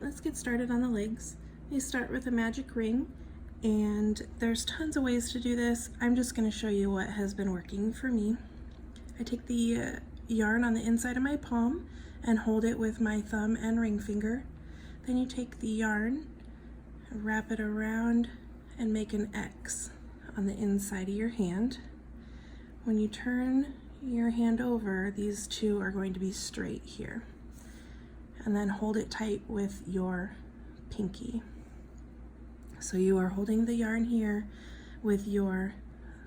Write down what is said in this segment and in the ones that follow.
let's get started on the legs. We start with a magic ring, and there's tons of ways to do this. I'm just going to show you what has been working for me. I take the yarn on the inside of my palm and hold it with my thumb and ring finger. Then you take the yarn, wrap it around, and make an X on the inside of your hand. When you turn your hand over, these two are going to be straight here. And then hold it tight with your pinky. So you are holding the yarn here with your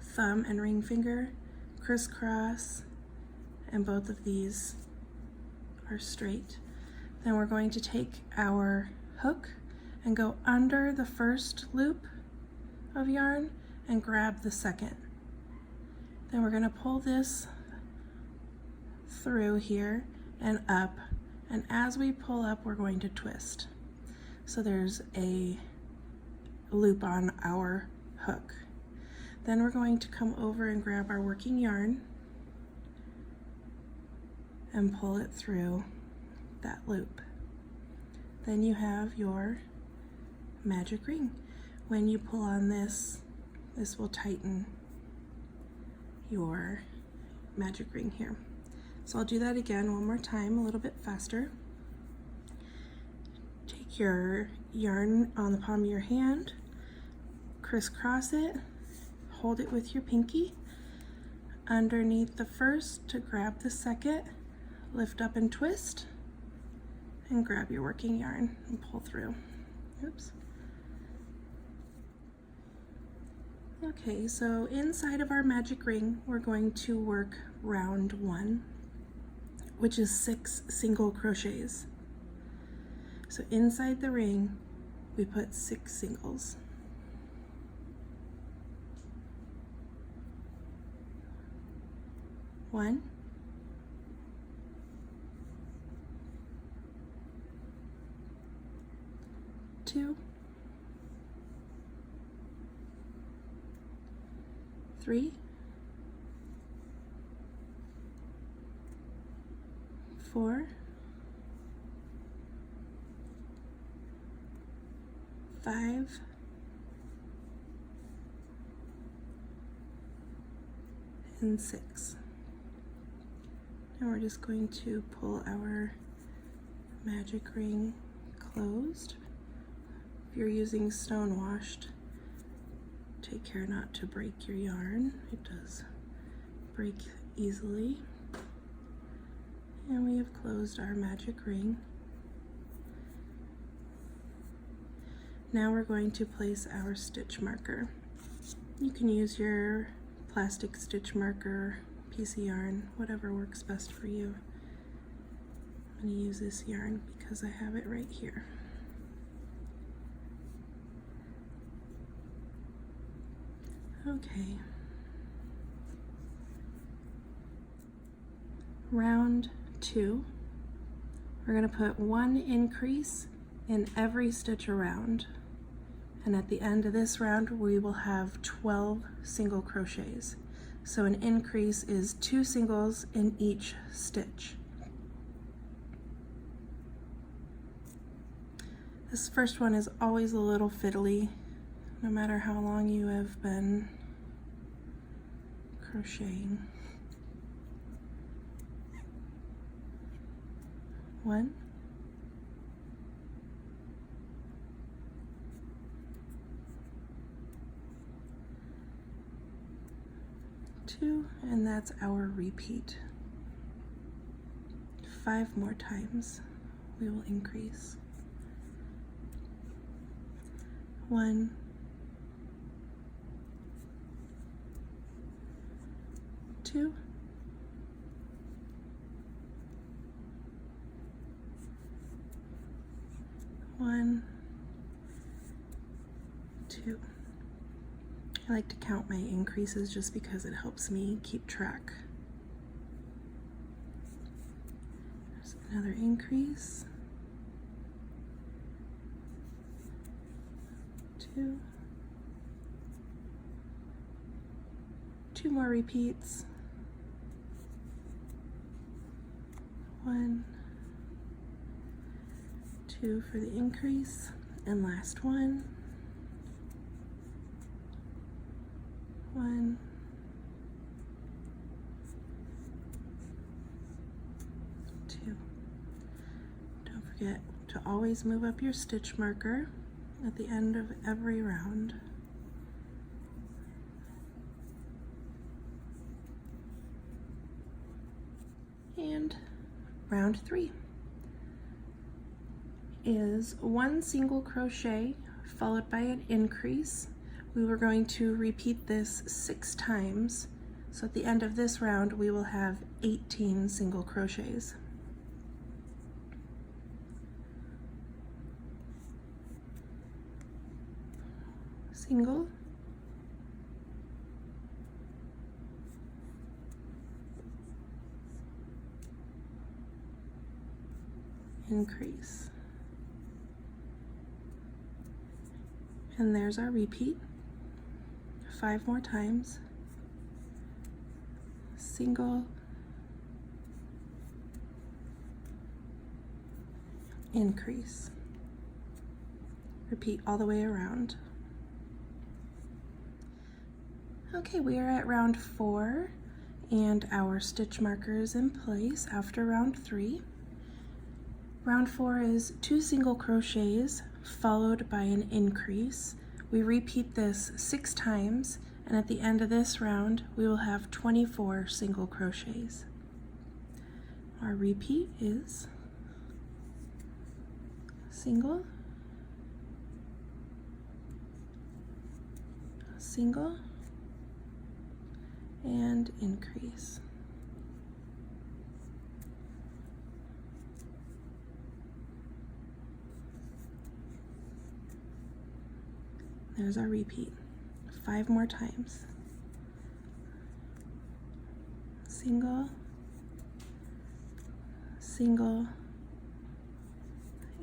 thumb and ring finger, crisscross, and both of these are straight. Then we're going to take our hook and go under the first loop of yarn and grab the second. Then we're going to pull this through here and up, and as we pull up we're going to twist. So there's a loop on our hook. Then we're going to come over and grab our working yarn and pull it through that loop. Then you have your magic ring. When you pull on this, this will tighten your magic ring here. So I'll do that again one more time, a little bit faster. Take your yarn on the palm of your hand, crisscross it, hold it with your pinky underneath the first to grab the second, lift up and twist, and grab your working yarn and pull through. Oops. Okay, so inside of our magic ring, we're going to work round 1, which is 6 single crochets. So inside the ring, we put 6 singles. 1, 2, 3, 4, 5, and 6. And we're just going to pull our magic ring closed. If you're using stone washed, take care not to break your yarn. It does break easily. And we have closed our magic ring. Now we're going to place our stitch marker. You can use your plastic stitch marker, piece of yarn, whatever works best for you. I'm going to use this yarn because I have it right here. Okay. Round 2, we're going to put 1 increase in every stitch around, and at the end of this round we will have 12 single crochets. So an increase is 2 singles in each stitch. This first one is always a little fiddly, no matter how long you have been crocheting. 1, 2, and that's our repeat. 5 more times we will increase. 1, 2, 1, 2. I like to count my increases just because it helps me keep track. There's another increase. 2. 2 more repeats. 1, 2, 2 for the increase, and last one. 1, 2. Don't forget to always move up your stitch marker at the end of every round. And round 3 is 1 single crochet followed by an increase. We were going to repeat this 6 times, so at the end of this round we will have 18 single crochets. Single, increase, and there's our repeat. 5 more times. Single, increase. Repeat all the way around. Okay, we are at round 4 and our stitch marker is in place after round 3. Round 4 is 2 single crochets followed by an increase. We repeat this 6 times, and at the end of this round we will have 24 single crochets. Our repeat is single, single, and increase. There's our repeat. 5 more times. Single, single,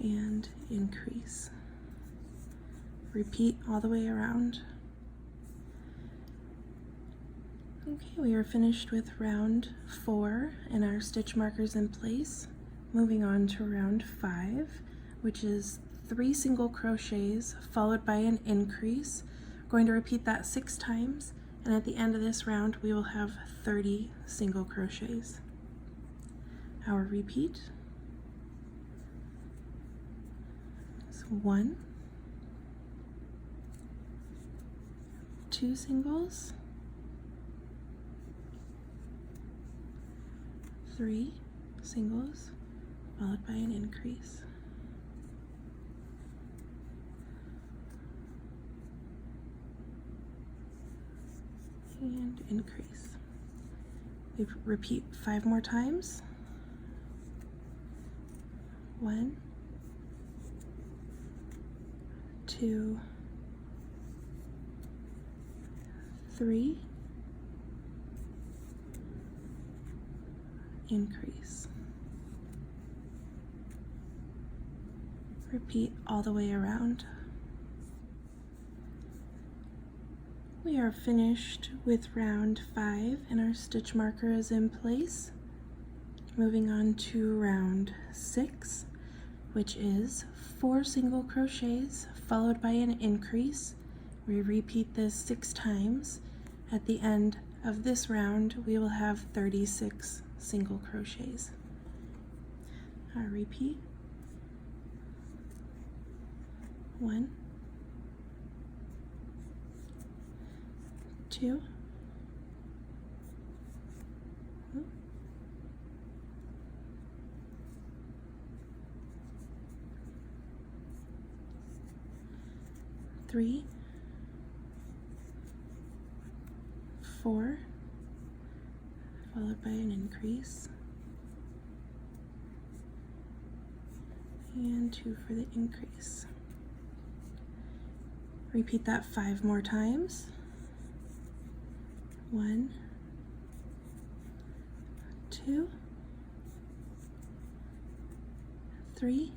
and increase. Repeat all the way around. Okay, we are finished with round 4 and our stitch markers in place. Moving on to round 5, which is 3 single crochets followed by an increase. We're going to repeat that 6 times, and at the end of this round we will have 30 single crochets. Our repeat is 1, 2 singles, 3 singles followed by an increase. And increase. We repeat 5 more times. 1, 2, 3, increase. Repeat all the way around. We are finished with round 5 and our stitch marker is in place. Moving on to round 6, which is 4 single crochets followed by an increase. We repeat this 6 times. At the end of this round, we will have 36 single crochets. Our repeat. 1, 2, 3, 4, followed by an increase, and 2 for the increase. Repeat that 5 more times. 1, 2, 3,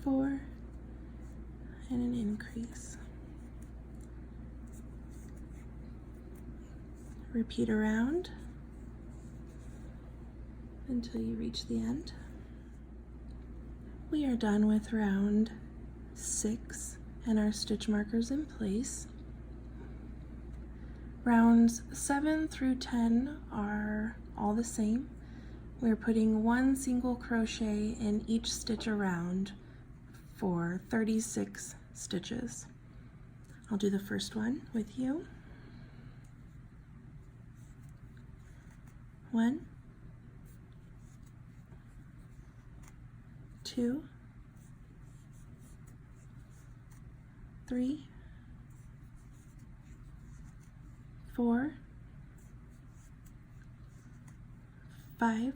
4, and an increase. Repeat around. until you reach the end. We are done with round 6 and our stitch markers in place. Rounds 7 through 10 are all the same. We're putting 1 single crochet in each stitch around for 36 stitches. I'll do the first one with you. 1, 2, 3, 4, 5,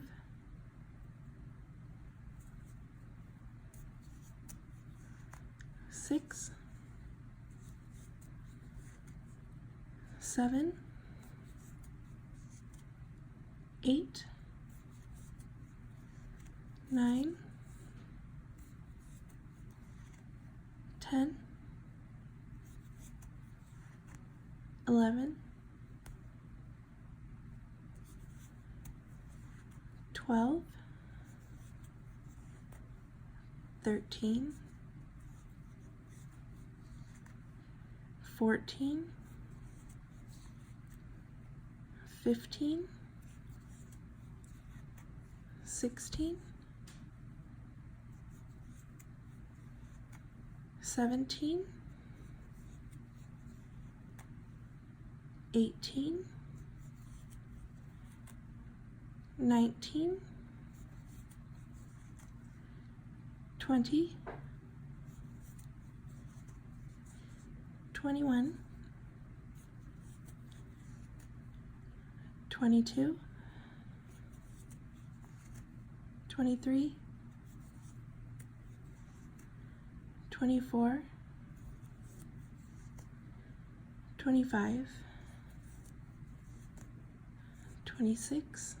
6, 7, 8, 9, 10, 11, 12, 13, 14, 15, 16, 17, 18, 19, 20, 21, 22, 23, 24, 25, 26,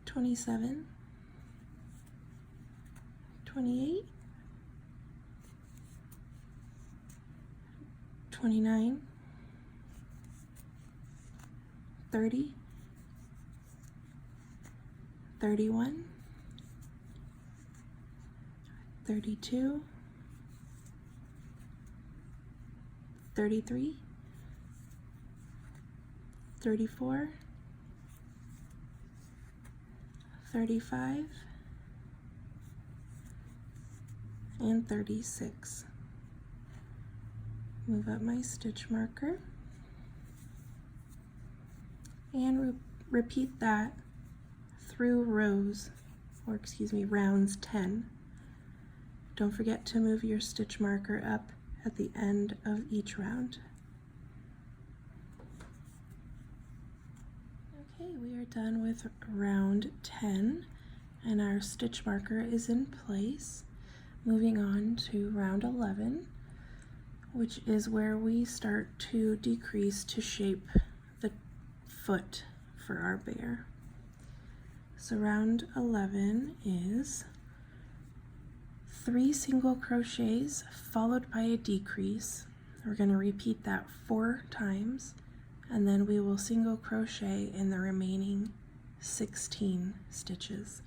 27, 28, 29, 30, 31, 32, 33, 34, 35, and 36. Move up my stitch marker and repeat that through rows, or excuse me, rounds 10. Don't forget to move your stitch marker up at the end of each round. Okay, we are done with round 10 and our stitch marker is in place. Moving on to round 11, which is where we start to decrease to shape the foot for our bear. So round 11 is 3 single crochets followed by a decrease. We're going to repeat that 4 times, and then we will single crochet in the remaining 16 stitches.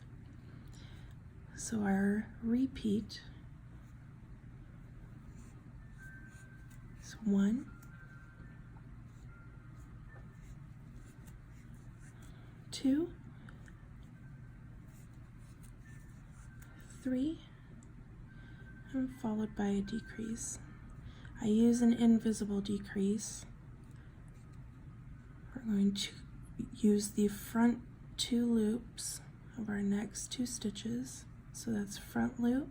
So our repeat is 1, 2, 3, and followed by a decrease. I use an invisible decrease. We're going to use the front 2 loops of our next 2 stitches. So that's front loop,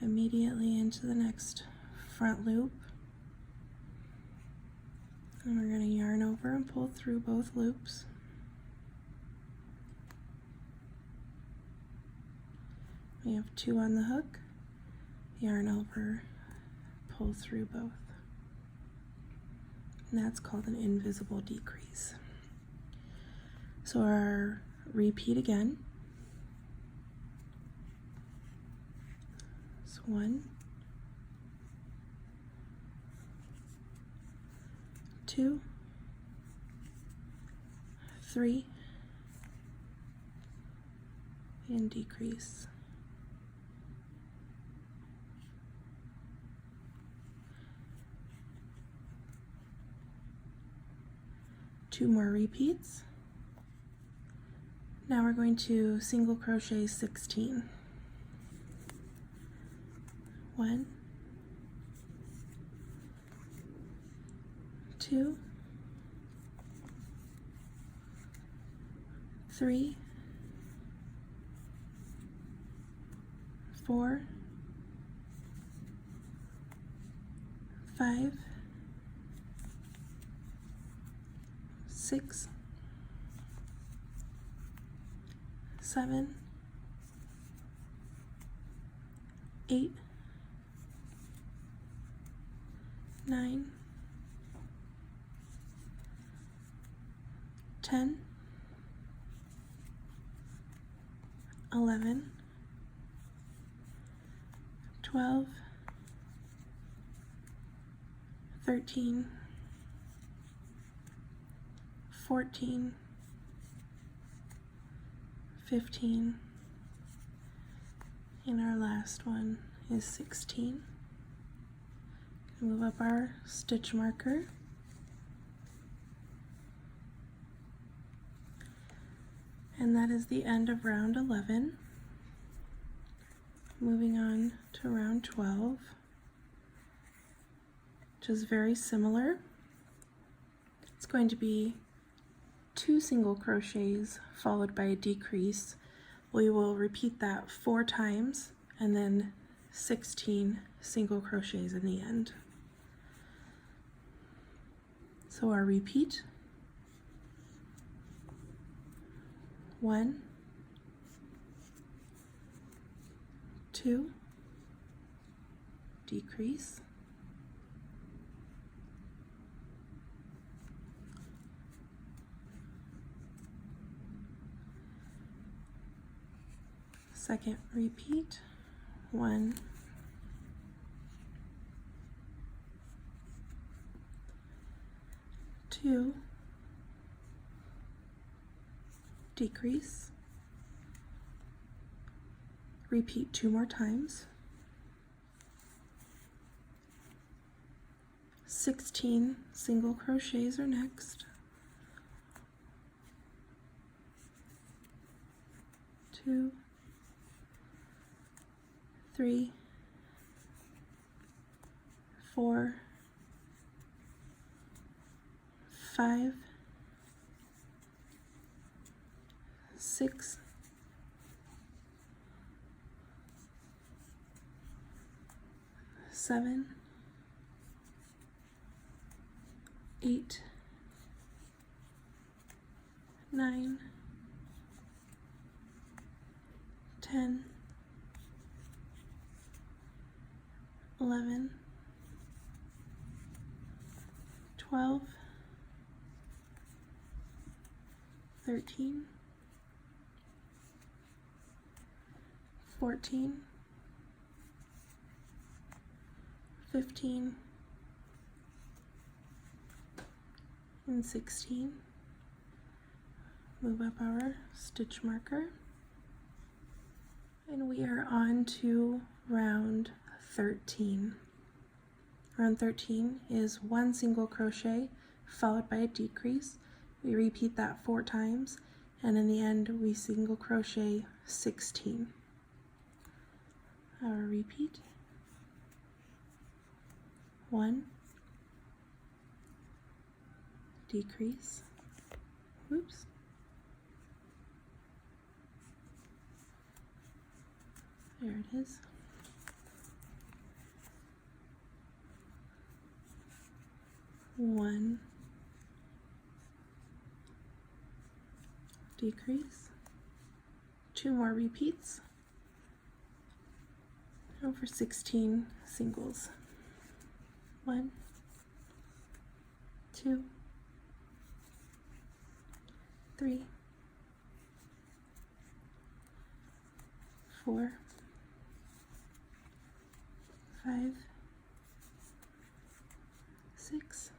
immediately into the next front loop, and we're going to yarn over and pull through both loops. We have 2 on the hook, yarn over, pull through both. And that's called an invisible decrease. So our repeat again. So 1, 2, 3, and decrease. Two more repeats. Now we're going to single crochet 16. 1, 2, 3, 4, 5, 6, 7, 8, 9, 10, 11, 12, 13, 14, 15, and our last one is 16. Move up our stitch marker. And that is the end of round 11. Moving on to round 12, which is very similar. It's going to be 2 single crochets followed by a decrease. We will repeat that 4 times and then 16 single crochets in the end. So our repeat: 1, 2, decrease, 2nd repeat, 1, 2, decrease, repeat 2 more times, 16 single crochets are next, 2, 3, 4, 5, 6, 7, 8, 9, 10, 11, 12, 13, 14, 15, and 16. Move up our stitch marker, and we are on to round 13. Round 13 is 1 single crochet followed by a decrease. We repeat that 4 times, and in the end we single crochet 16. Our repeat: 1, decrease, oops, there it is, 1, decrease, 2 more repeats, and for 16 singles, 1, 2, 3, 4, 5, 6,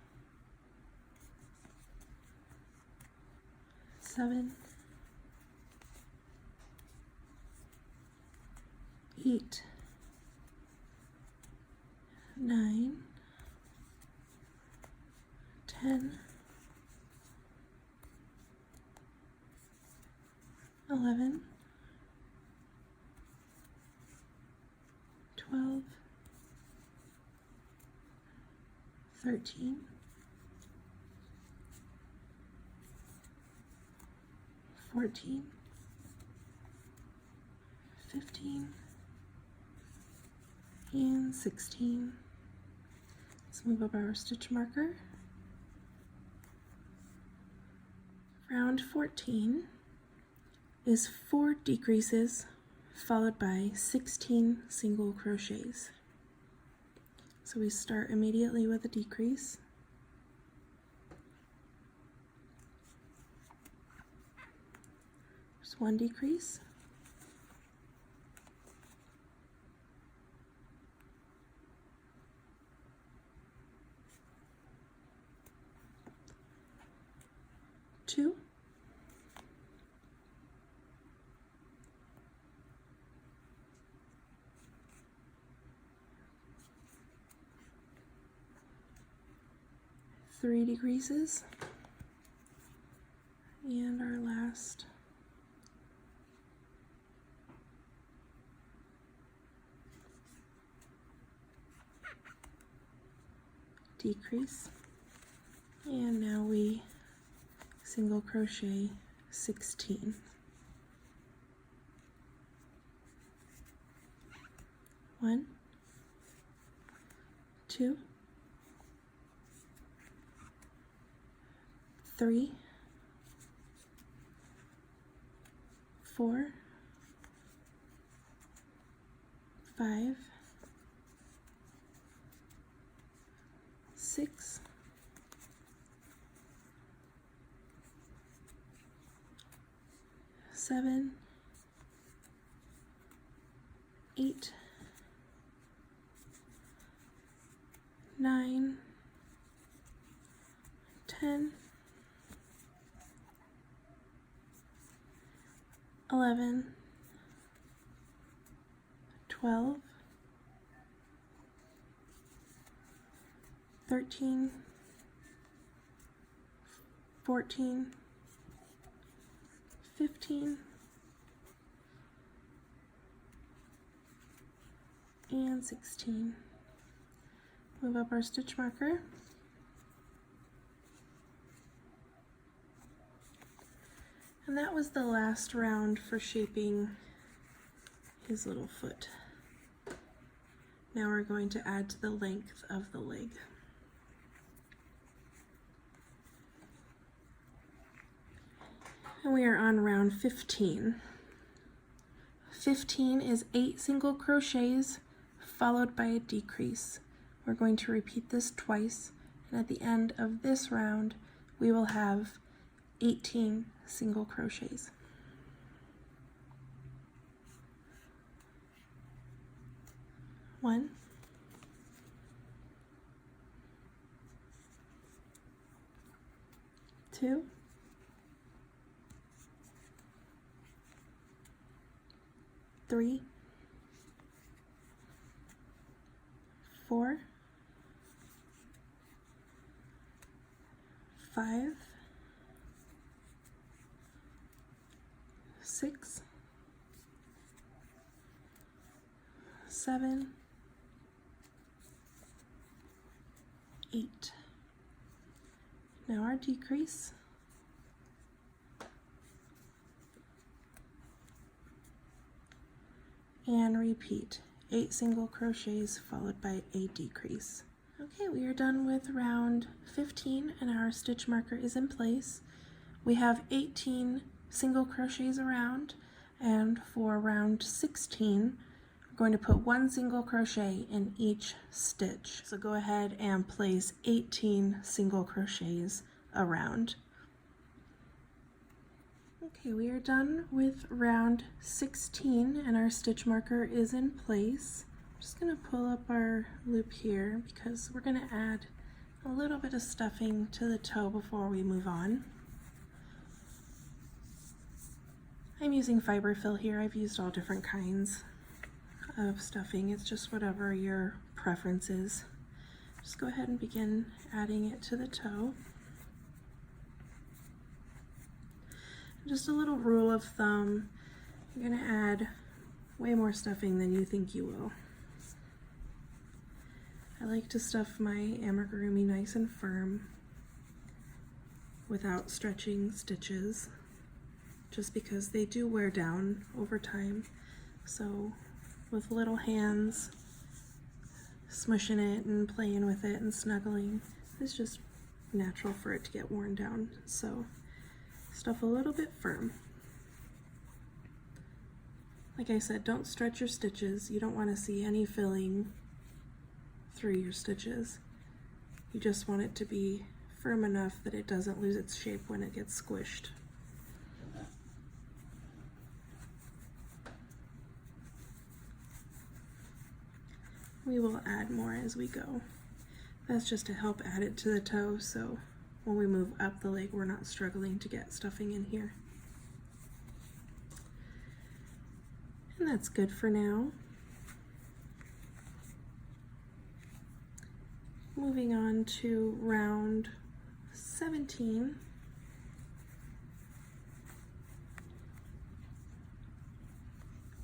7, 8, 9, 10, 11, 12, 13, 14, 15, and 16. Let's move up our stitch marker. Round 14 is 4 decreases followed by 16 single crochets. So we start immediately with a decrease. There's 1 decrease. Two. Three decreases, and our last decrease, and now we single crochet 16. 1, 2, 3, 4, 5, 6, 7, 8, 9, 10, 11, 12, 13, 14, 15, and 16. Move up our stitch marker. And that was the last round for shaping his little foot. Now we're going to add to the length of the leg. And we are on round 15. 15 is 8 single crochets followed by a decrease. We're going to repeat this twice, and at the end of this round we will have 18 single crochets. One, two, three, 4, 5, 6, 7, 8. Now our decrease. And repeat. 8 single crochets followed by a decrease. Okay, we are done with round 15 and our stitch marker is in place. We have 18 single crochets around, and for round 16 we're going to put 1 single crochet in each stitch. So go ahead and place 18 single crochets around. Okay, we are done with round 16 and our stitch marker is in place. I'm just going to pull up our loop here because we're going to add a little bit of stuffing to the toe before we move on. I'm using fiber fill here. I've used all different kinds of stuffing. It's just whatever your preference is. Just go ahead and begin adding it to the toe. Just a little rule of thumb, you're going to add way more stuffing than you think you will. I like to stuff my amigurumi nice and firm without stretching stitches, just because they do wear down over time. So with little hands smushing it and playing with it and snuggling, it's just natural for it to get worn down. So stuff a little bit firm. Like I said, don't stretch your stitches. You don't want to see any filling through your stitches. You just want it to be firm enough that it doesn't lose its shape when it gets squished. We will add more as we go. That's just to help add it to the toe, so when we move up the leg, we're not struggling to get stuffing in here. And that's good for now. Moving on to round 17.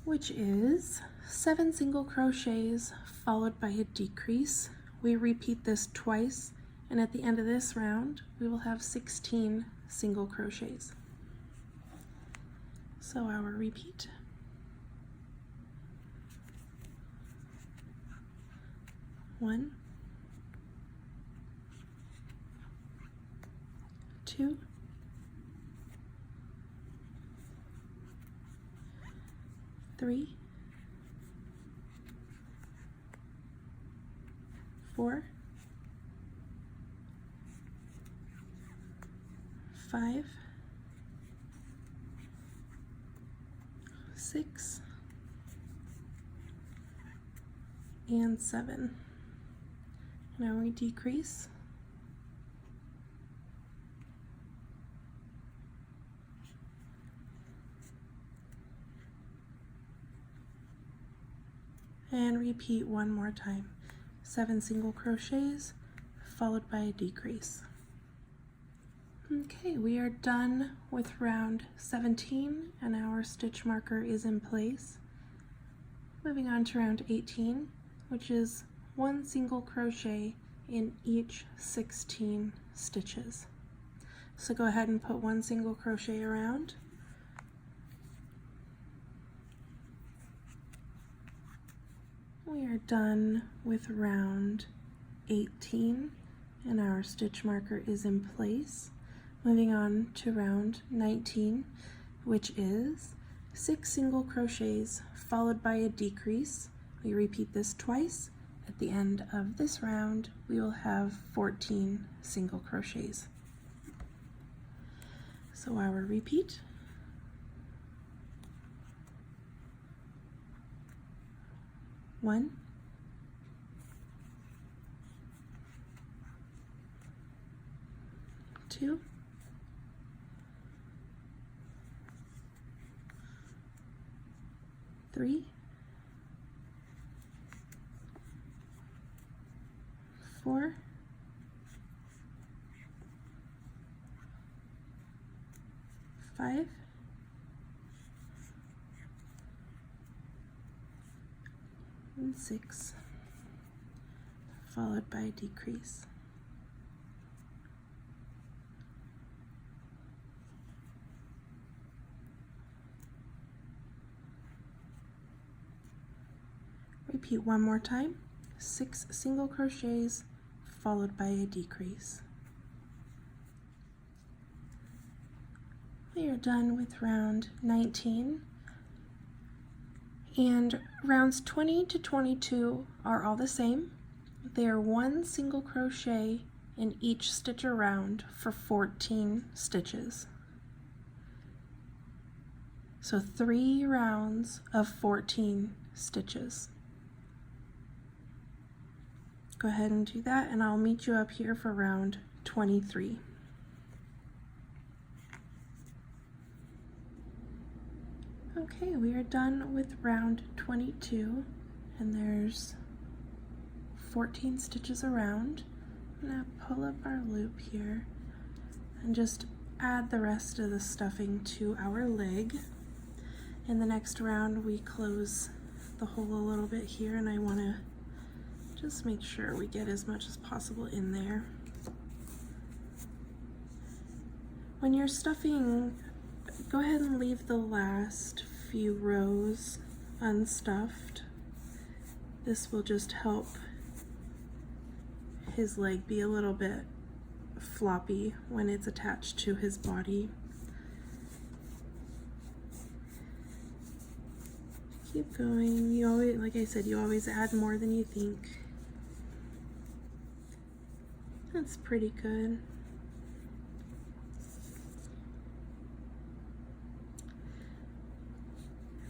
Which is 7 single crochets followed by a decrease. We repeat this twice, and at the end of this round, we will have 16 single crochets. So our repeat. 1, 2, 3, 4, 5, 6, and 7. Now we decrease. And repeat one more time. 7 single crochets followed by a decrease. Okay, we are done with round 17 and our stitch marker is in place. Moving on to round 18, which is 1 single crochet in each 16 stitches. So go ahead and put 1 single crochet around. We are done with round 18 and our stitch marker is in place. Moving on to round 19, which is 6 single crochets followed by a decrease. We repeat this twice. At the end of this round, we will have 14 single crochets. So our repeat. 1, 2, 3, 4, 5, 6, followed by a decrease. Repeat one more time. 6 single crochets followed by a decrease. We are done with round 19. And rounds 20 to 22 are all the same. They are 1 single crochet in each stitch around for 14 stitches. So 3 rounds of 14 stitches. Go ahead and do that, and I'll meet you up here for round 23. Okay, we are done with round 22, and there's 14 stitches around. I'm gonna pull up our loop here and just add the rest of the stuffing to our leg. In the next round, we close the hole a little bit here, and I wanna just make sure we get as much as possible in there. When you're stuffing, go ahead and leave the last few rows unstuffed. This will just help his leg be a little bit floppy when it's attached to his body. Keep going. You always, like I said, you always add more than you think. That's pretty good.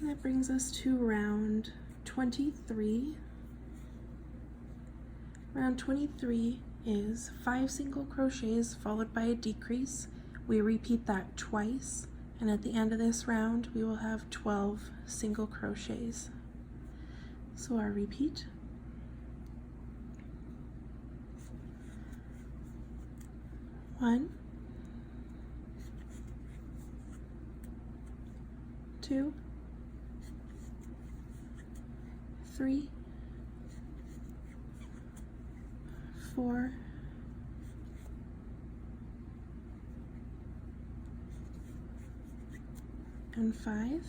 And that brings us to round 23. Round 23 is 5 single crochets followed by a decrease. We repeat that twice, and at the end of this round we will have 12 single crochets. So our repeat. 1, 2, 3, 4, 5.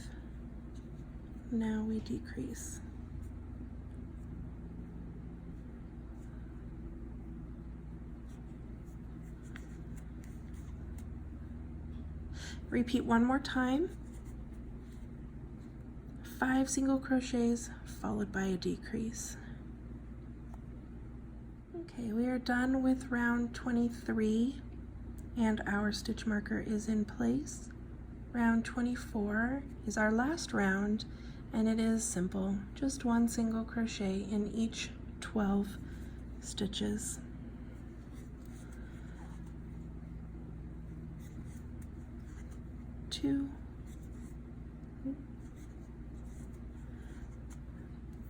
Now we decrease. Repeat one more time. 5 single crochets followed by a decrease. Okay, we are done with round 23 and our stitch marker is in place. Round 24 is our last round, and it is simple, just 1 single crochet in each 12 stitches. Two,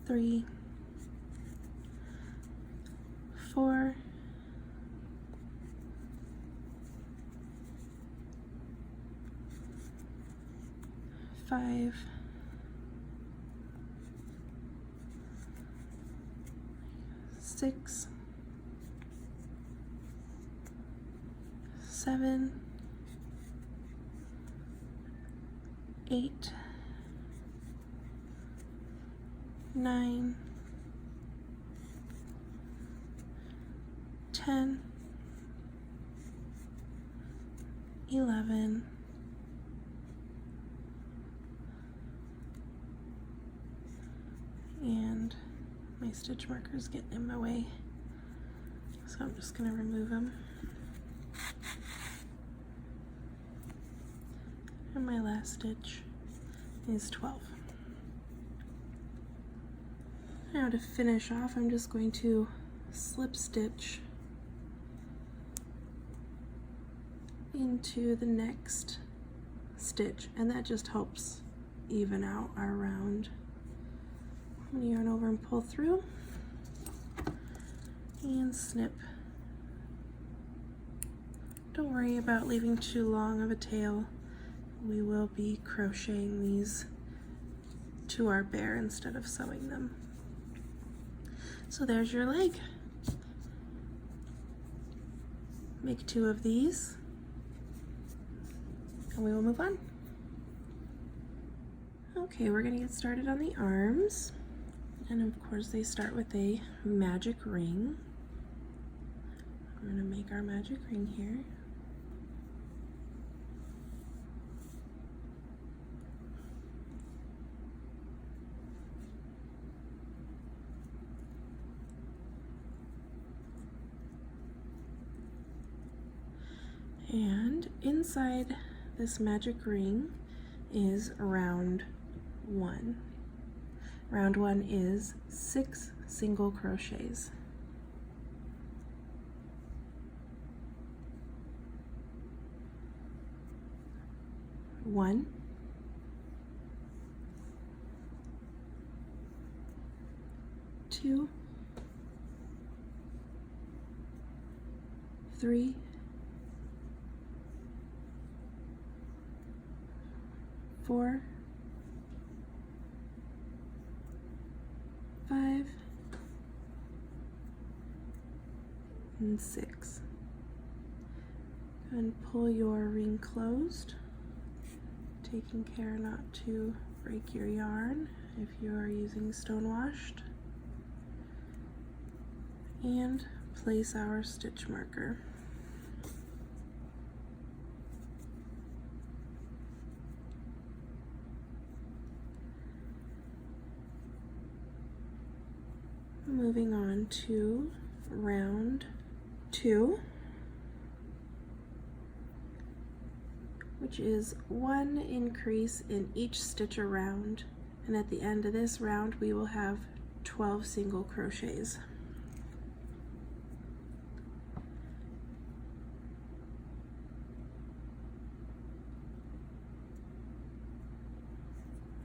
3, 4, 5, 6, 7, 8, 9, 10, 11, and my stitch marker's getting in my way, so I'm just going to remove them. And my last stitch is 12. Now to finish off, I'm just going to slip stitch into the next stitch, and that just helps even out our round. I'm going to yarn over and pull through and snip. Don't worry about leaving too long of a tail. We will be crocheting these to our bear instead of sewing them. So there's your leg. Make 2 of these and we will move on. Okay, we're gonna get started on the arms. And of course they start with a magic ring. We're gonna make our magic ring here. And inside this magic ring is round 1. Round 1 is 6 single crochets. 1, 2, 3, 4, 5, and 6. And pull your ring closed, taking care not to break your yarn if you are using stone washed, and place our stitch marker. Moving on to round 2, which is 1 increase in each stitch around, and at the end of this round we will have 12 single crochets.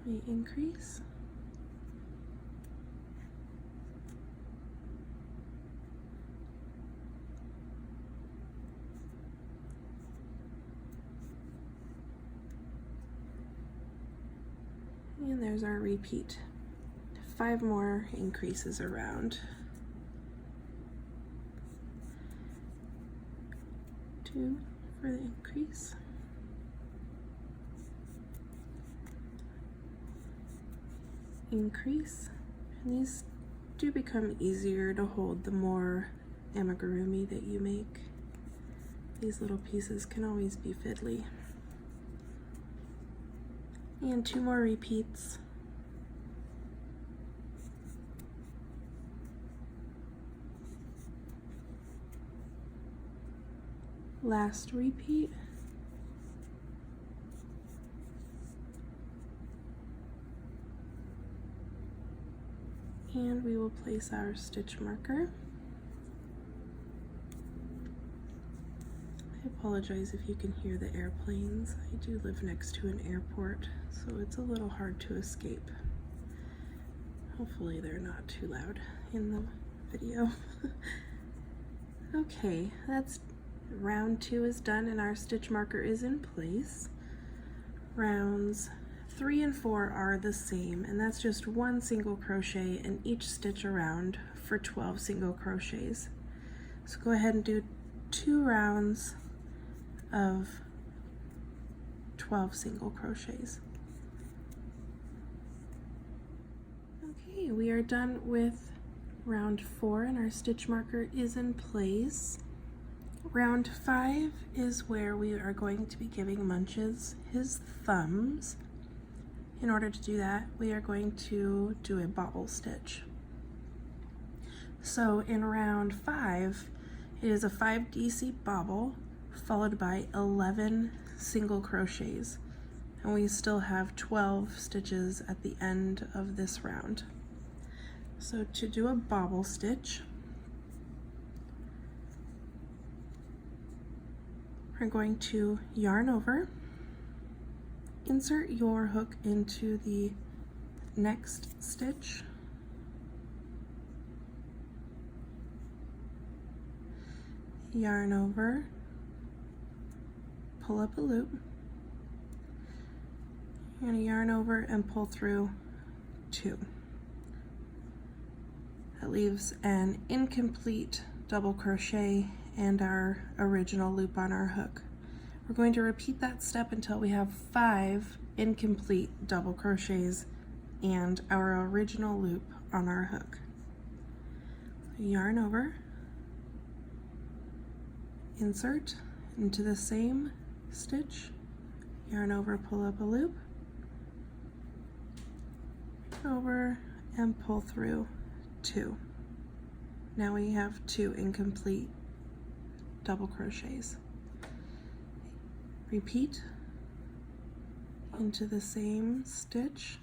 We increase, and there's our repeat. 5 more increases around. 2 for the increase. Increase. And these do become easier to hold the more amigurumi that you make. These little pieces can always be fiddly. And 2 more repeats. Last repeat. And we will place our stitch marker. I apologize if you can hear the airplanes. I do live next to an airport, so it's a little hard to escape. Hopefully they're not too loud in the video. Okay, that's round 2 is done and our stitch marker is in place. Rounds 3 and 4 are the same, and that's just 1 single crochet in each stitch around for 12 single crochets. So go ahead and do 2 rounds of 12 single crochets. Okay, we are done with round 4 and our stitch marker is in place. Round 5 is where we are going to be giving Munches his thumbs. In order to do that, we are going to do a bobble stitch. So in round 5, it is a 5 DC bobble followed by 11 single crochets. And we still have 12 stitches at the end of this round. So to do a bobble stitch, we're going to yarn over, insert your hook into the next stitch, yarn over, pull up a loop, you're going to yarn over and pull through 2. That leaves an incomplete double crochet and our original loop on our hook. We're going to repeat that step until we have 5 incomplete double crochets and our original loop on our hook. Yarn over, insert into the same stitch, yarn over, pull up a loop, over and pull through 2. Now we have 2 incomplete double crochets. Repeat into the same stitch,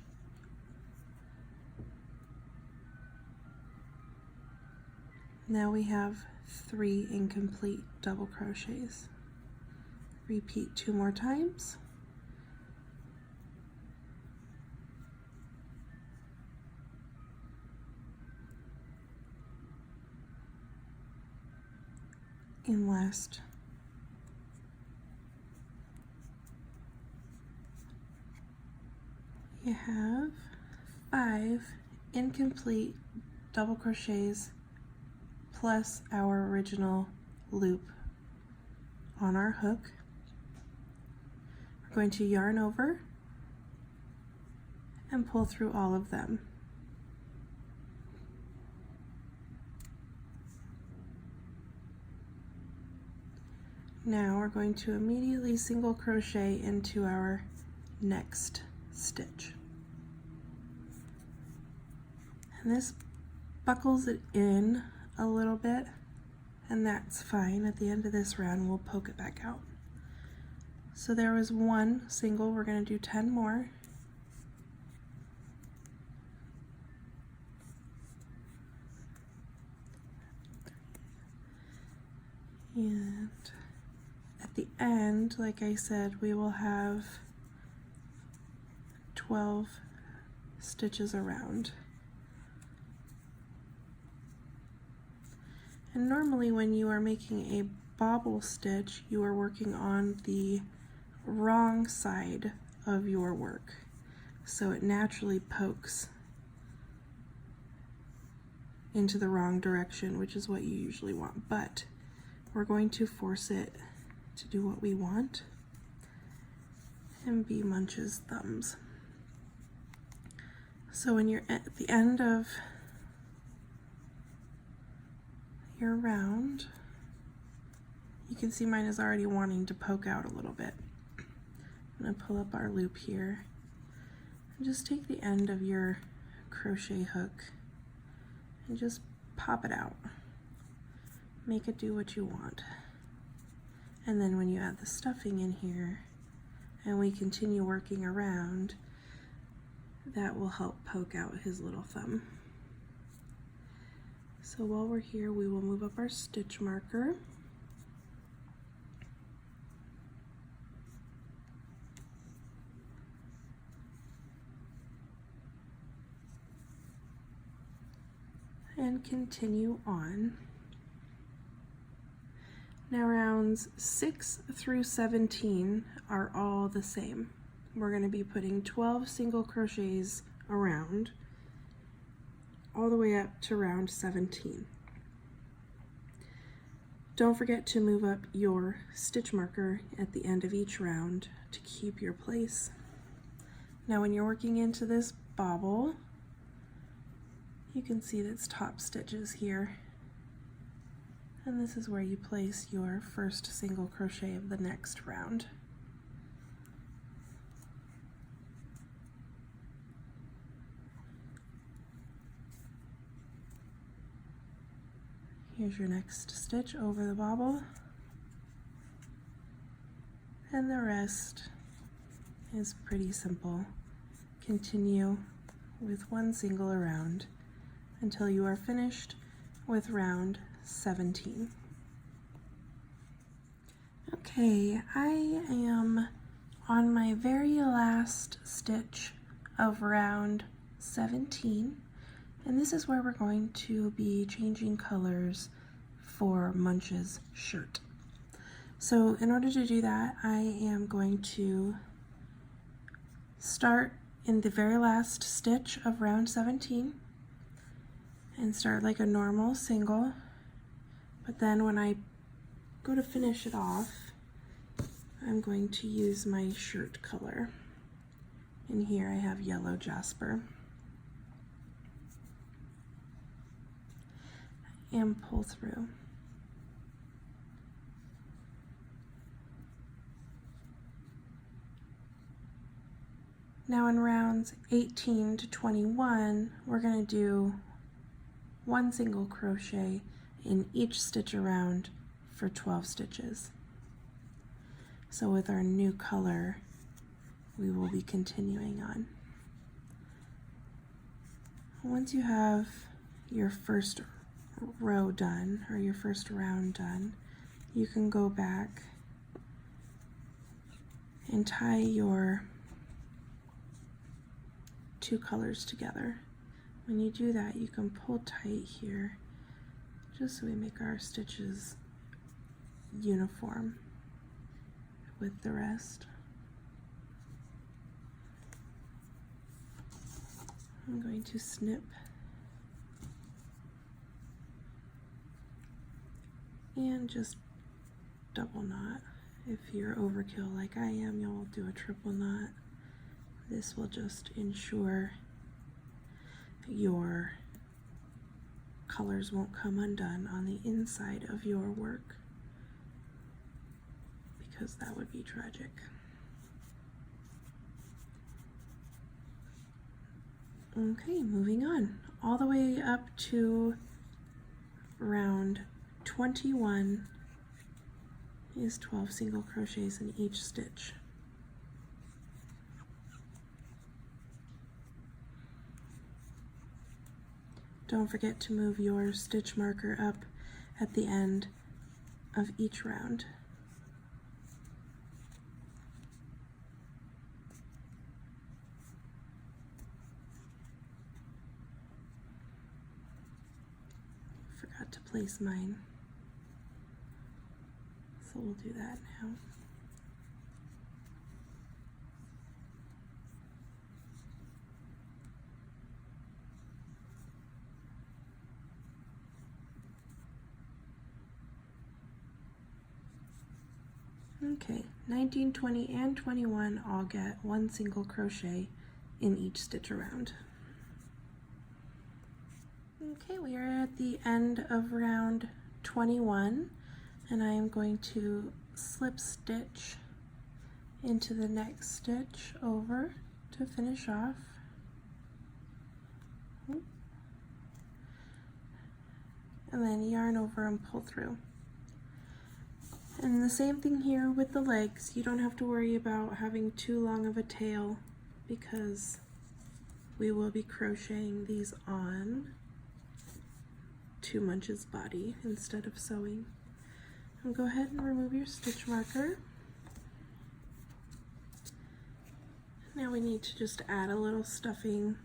now we have 3 incomplete double crochets. Repeat 2 more times, And last. You have 5 incomplete double crochets plus our original loop on our hook. We're going to yarn over and pull through all of them. Now we're going to immediately single crochet into our next stitch. And this buckles it in a little bit, and that's fine. At the end of this round, we'll poke it back out. So there was one single, we're going to do 10 more. And at the end, like I said, we will have 12 stitches around. And normally when you are making a bobble stitch, you are working on the wrong side of your work. So it naturally pokes into the wrong direction, which is what you usually want. But we're going to force it to do what we want and be Munches' thumbs. So when you're at the end of your round, you can see mine is already wanting to poke out a little bit. I'm going to pull up our loop here and just take the end of your crochet hook and just pop it out. Make it do what you want. And then when you add the stuffing in here and we continue working around, that will help poke out his little thumb. So while we're here, we will move up our stitch marker. And continue on. Now rounds 6 through 17 are all the same. We're going to be putting 12 single crochets around all the way up to round 17. Don't forget to move up your stitch marker at the end of each round to keep your place. Now when you're working into this bobble, you can see that's top stitches here. And this is where you place your first single crochet of the next round. Here's your next stitch over the bobble, and the rest is pretty simple. Continue with one single around until you are finished with round 17. Okay, I am on my very last stitch of round 17. And this is where we're going to be changing colors for Munches' shirt. So in order to do that, I am going to start in the very last stitch of round 17 and start like a normal single. But then when I go to finish it off, I'm going to use my shirt color. And here I have yellow jasper. And pull through. Now in rounds 18 to 21, we're going to do one single crochet in each stitch around for 12 stitches. So with our new color, we will be continuing on. Once you have your first row done, or your first round done, you can go back and tie your two colors together. When you do that, you can pull tight here just so we make our stitches uniform with the rest. I'm going to snip and just double knot. If you're overkill like I am, you'll do a triple knot. This will just ensure your colors won't come undone on the inside of your work, because that would be tragic. Okay, moving on. All the way up to round 21 is 12 single crochets in each stitch. Don't forget to move your stitch marker up at the end of each round. Forgot to place mine, so we'll do that now. Okay, 19, 20, and 21 all get 1 single crochet in each stitch around. Okay, we are at the end of round 21, and I am going to slip stitch into the next stitch over to finish off. And then yarn over and pull through. And the same thing here with the legs. You don't have to worry about having too long of a tail, because we will be crocheting these on to Munches' body instead of sewing. And go ahead and remove your stitch marker. Now we need to just add a little stuffing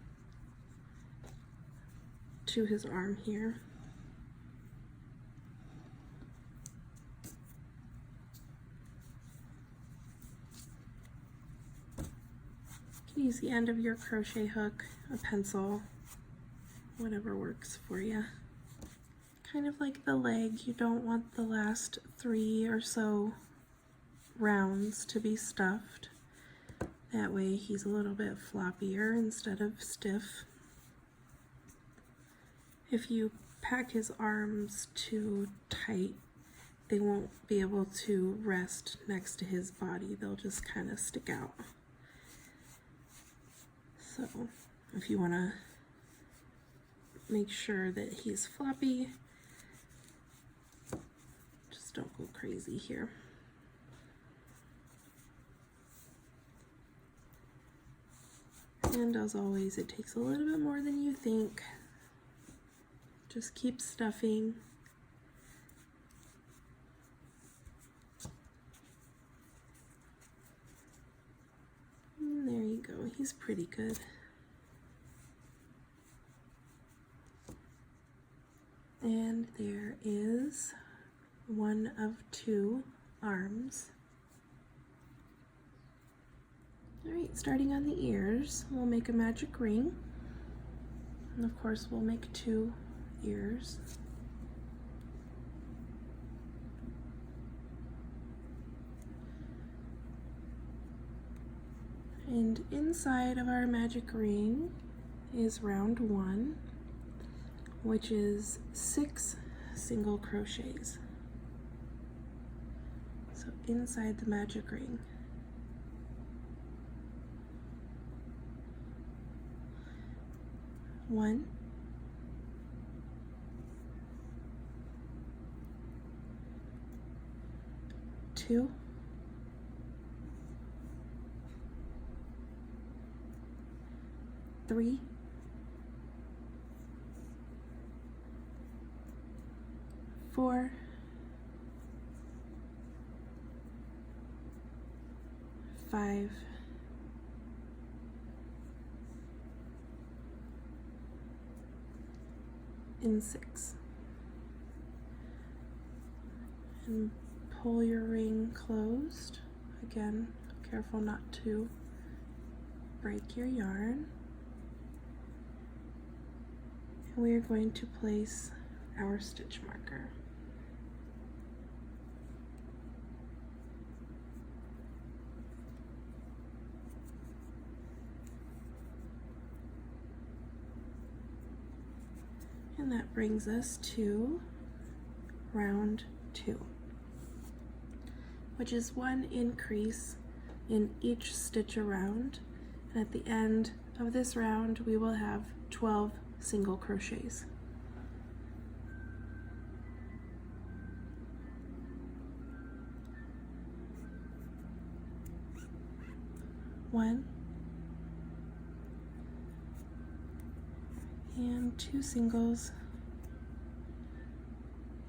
to his arm here. You can use the end of your crochet hook, a pencil, whatever works for you. Kind of like the leg, you don't want the last 3 or so rounds to be stuffed. That way he's a little bit floppier instead of stiff. If you pack his arms too tight, they won't be able to rest next to his body. They'll just kind of stick out. So if you want to make sure that he's floppy, just don't go crazy here. And as always, it takes a little bit more than you think. Just keep stuffing. And there you go, he's pretty good. And there is 1 of 2 arms. Alright, starting on the ears, we'll make a magic ring. And of course, we'll make 2 ears. And inside of our magic ring is round 1, which is 6 single crochets. So inside the magic ring. One, 2, 3, 4, 5, and 6. And pull your ring closed. Again, careful not to break your yarn. And we are going to place our stitch marker. And that brings us to round 2, which is 1 increase in each stitch around. And at the end of this round, we will have 12 single crochets. One and 2 singles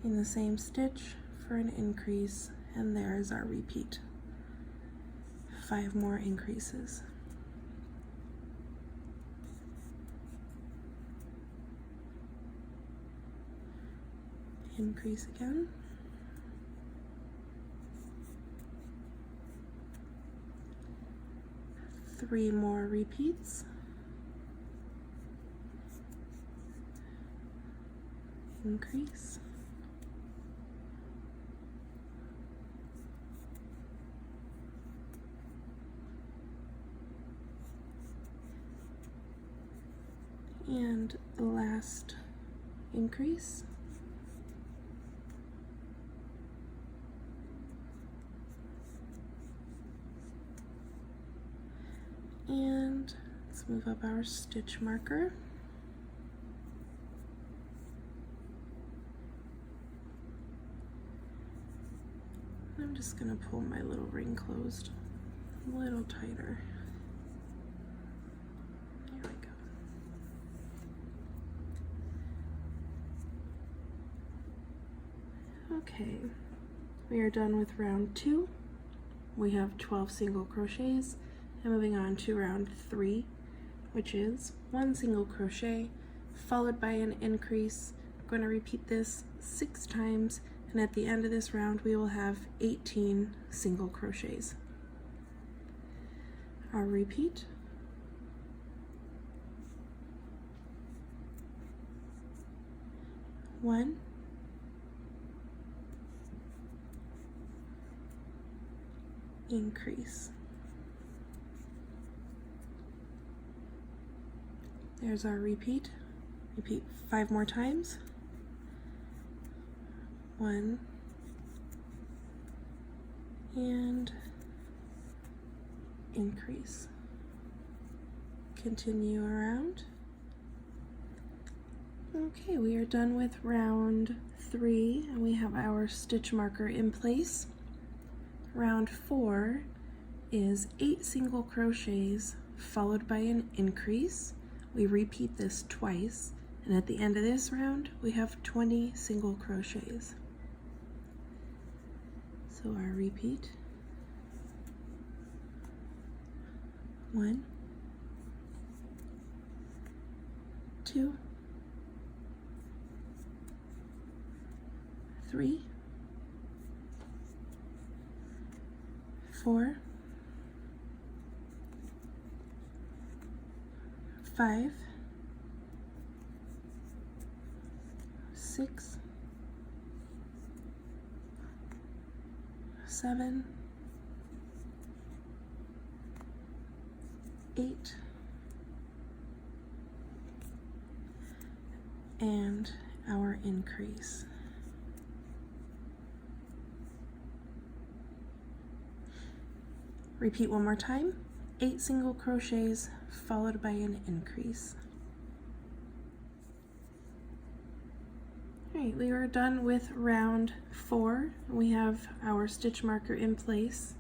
in the same stitch for an increase, and there's our repeat. 5 more increases. Increase again. Three more repeats. Increase. And the last increase. And let's move up our stitch marker. I'm just going to pull my little ring closed a little tighter. There we go. Okay, we are done with round 2. We have 12 single crochets, and moving on to round 3, which is 1 single crochet followed by an increase. We're going to repeat this 6 times, and at the end of this round we will have 18 single crochets. Our repeat. One, increase. There's our repeat. Repeat 5 more times. 1 and increase. Continue around. Okay, we are done with round 3, and we have our stitch marker in place. Round 4 is 8 single crochets followed by an increase. We repeat this twice, and at the end of this round we have 20 single crochets. So our repeat. 1, 2, 3, 4, 5, 6, 7, 8, and our increase. Repeat one more time. 8 single crochets followed by an increase. Alright, we are done with round 4. We have our stitch marker in place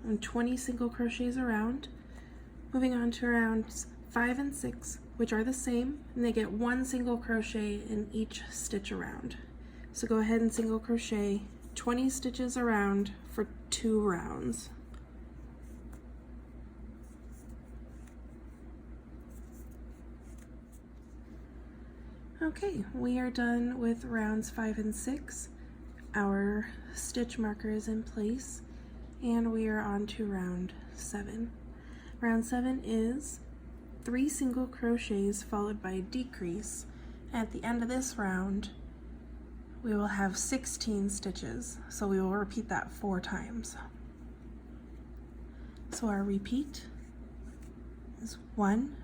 and 20 single crochets around. Moving on to rounds 5 and 6, which are the same, and they get 1 single crochet in each stitch around. So go ahead and single crochet 20 stitches around for 2 rounds. Okay, we are done with rounds 5 and 6. Our stitch marker is in place and we are on to round 7. Round 7 is 3 single crochets followed by a decrease. At the end of this round, we will have 16 stitches, so we will repeat that 4 times. So our repeat is 1,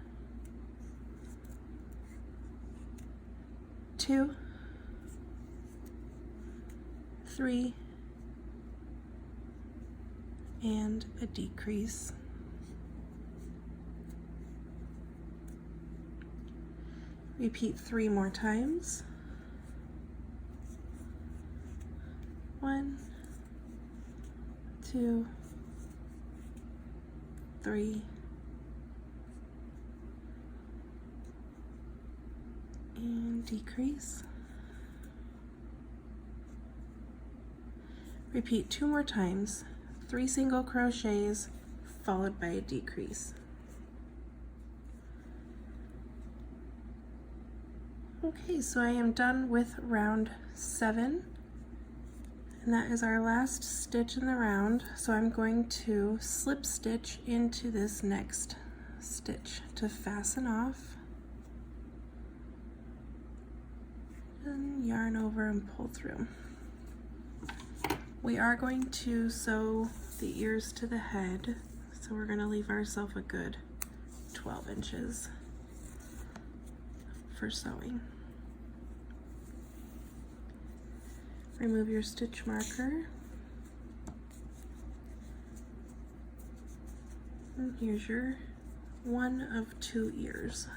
2, 3, and a decrease. Repeat 3 more times. 1, 2, 3, and decrease. Repeat 2 more times, 3 single crochets followed by a decrease. Okay, so I am done with round 7, and that is our last stitch in the round. So I'm going to slip stitch into this next stitch to fasten off, and yarn over and pull through. We are going to sew the ears to the head, so we're going to leave ourselves a good 12 inches for sewing. Remove your stitch marker, and here's your one of 2 ears.